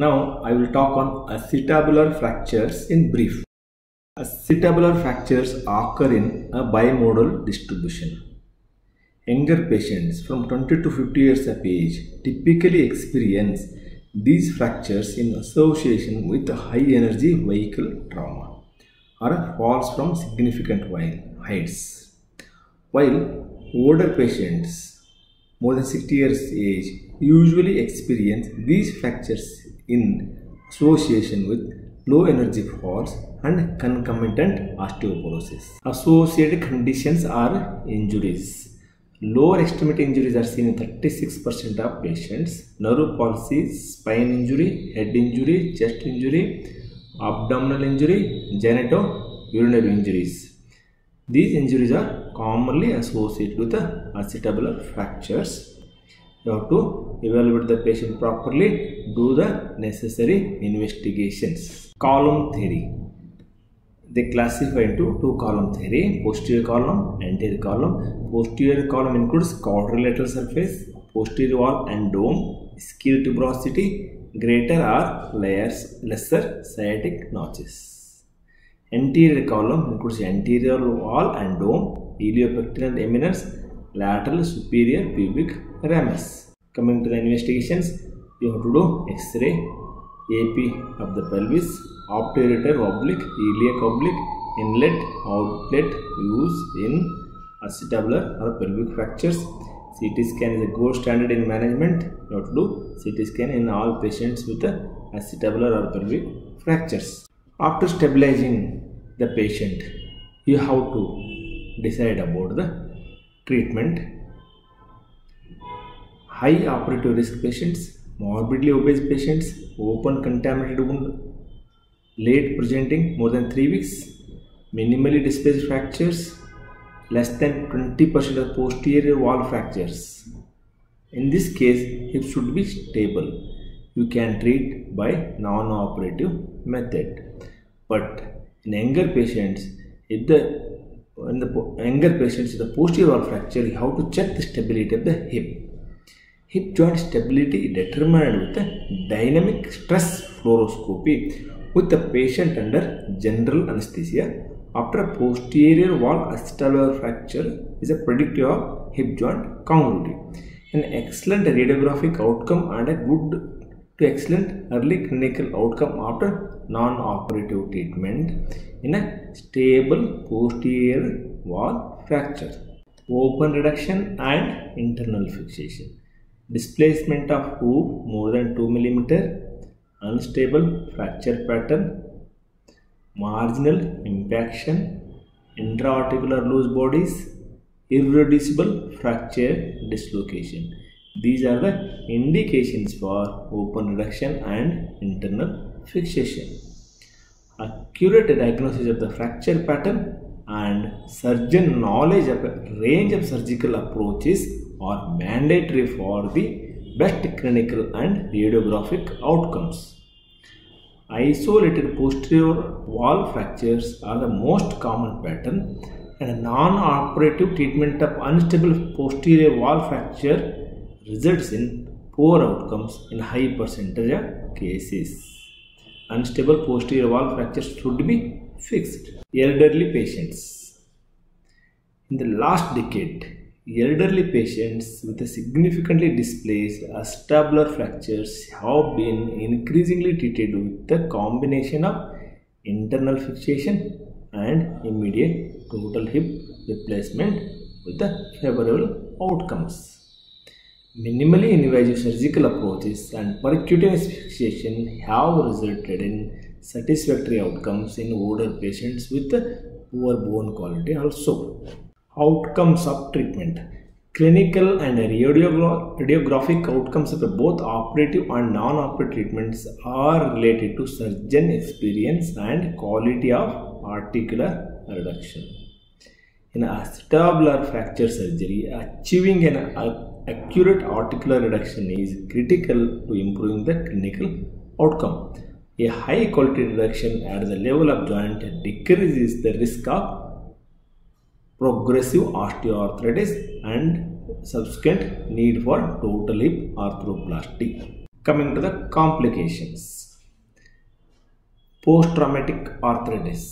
Now I will talk on acetabular fractures in brief. Acetabular fractures occur in a bimodal distribution. Younger patients from 20 to 50 years of age typically experience these fractures in association with high energy vehicle trauma or falls from significant heights. While older patients more than 60 years age usually experience these fractures in association with low energy falls and concomitant osteoporosis. Associated conditions are injuries. Lower extremity injuries are seen in 36% of patients. Nerve palsy, spine injury, head injury, chest injury, abdominal injury, genitourinary injuries. These injuries are commonly associated with the acetabular fractures. You have to evaluate the patient properly, do the necessary investigations. Column theory. They classify into two column theory: posterior column, anterior column. Posterior column includes quadrilateral surface, posterior wall and dome, ischio tuberosity, greater or lesser sciatic notches. Anterior column includes anterior wall and dome, iliopectoral eminence, lateral superior pubic ramus. Coming to the investigations, you have to do X-ray, AP of the pelvis, obturator oblique, iliac oblique, inlet, outlet used in acetabular or pelvic fractures. CT scan is a gold standard in management. You have to do CT scan in all patients with acetabular or pelvic fractures. After stabilizing the patient, you have to decide about the treatment. High operative risk patients, morbidly obese patients, open contaminated wound, late presenting more than 3 weeks, minimally displaced fractures, less than 20% of posterior wall fractures. In this case, hip should be stable. You can treat by non-operative method. But in younger patients, in the younger patients with the posterior wall fracture, you have to check the stability of the hip. Hip joint stability determined with a dynamic stress fluoroscopy with the patient under general anesthesia after a posterior wall acetabular fracture is a predictor of hip joint congruity. An excellent radiographic outcome and a good to excellent early clinical outcome after non-operative treatment in a stable posterior wall fracture. Open reduction and internal fixation. Displacement of hoop more than 2 mm, unstable fracture pattern, marginal impaction, intra-articular loose bodies, irreducible fracture dislocation. These are the indications for open reduction and internal fixation. Accurate diagnosis of the fracture pattern and surgeon knowledge of a range of surgical approaches are mandatory for the best clinical and radiographic outcomes. Isolated posterior wall fractures are the most common pattern, and a non-operative treatment of unstable posterior wall fracture results in poor outcomes in high percentage of cases. Unstable posterior wall fractures should be fixed. Elderly patients. In the last decade, elderly patients with a significantly displaced acetabular fractures have been increasingly treated with the combination of internal fixation and immediate total hip replacement with the favorable outcomes. Minimally invasive surgical approaches and percutaneous fixation have resulted in satisfactory outcomes in older patients with poor bone quality also. Outcomes of treatment. Clinical and radiographic outcomes of both operative and non-operative treatments are related to surgeon experience and quality of articular reduction. In acetabular fracture surgery, achieving an accurate articular reduction is critical to improving the clinical outcome. A high quality reduction at the level of joint decreases the risk of progressive osteoarthritis and subsequent need for total hip arthroplasty. Coming to the complications. Post-traumatic arthritis.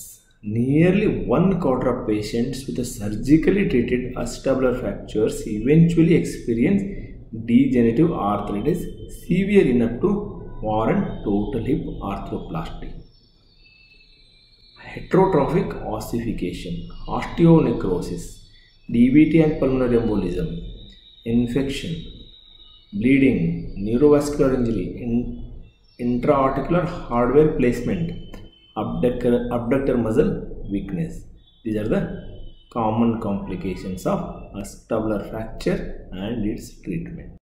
Nearly 1/4 of patients with a surgically treated acetabular fractures eventually experience degenerative arthritis severe enough to warrant total hip arthroplasty. Heterotrophic ossification, osteonecrosis, DVT and pulmonary embolism, infection, bleeding, neurovascular injury, intra-articular hardware placement, abductor muscle weakness. These are the common complications of acetabular fracture and its treatment.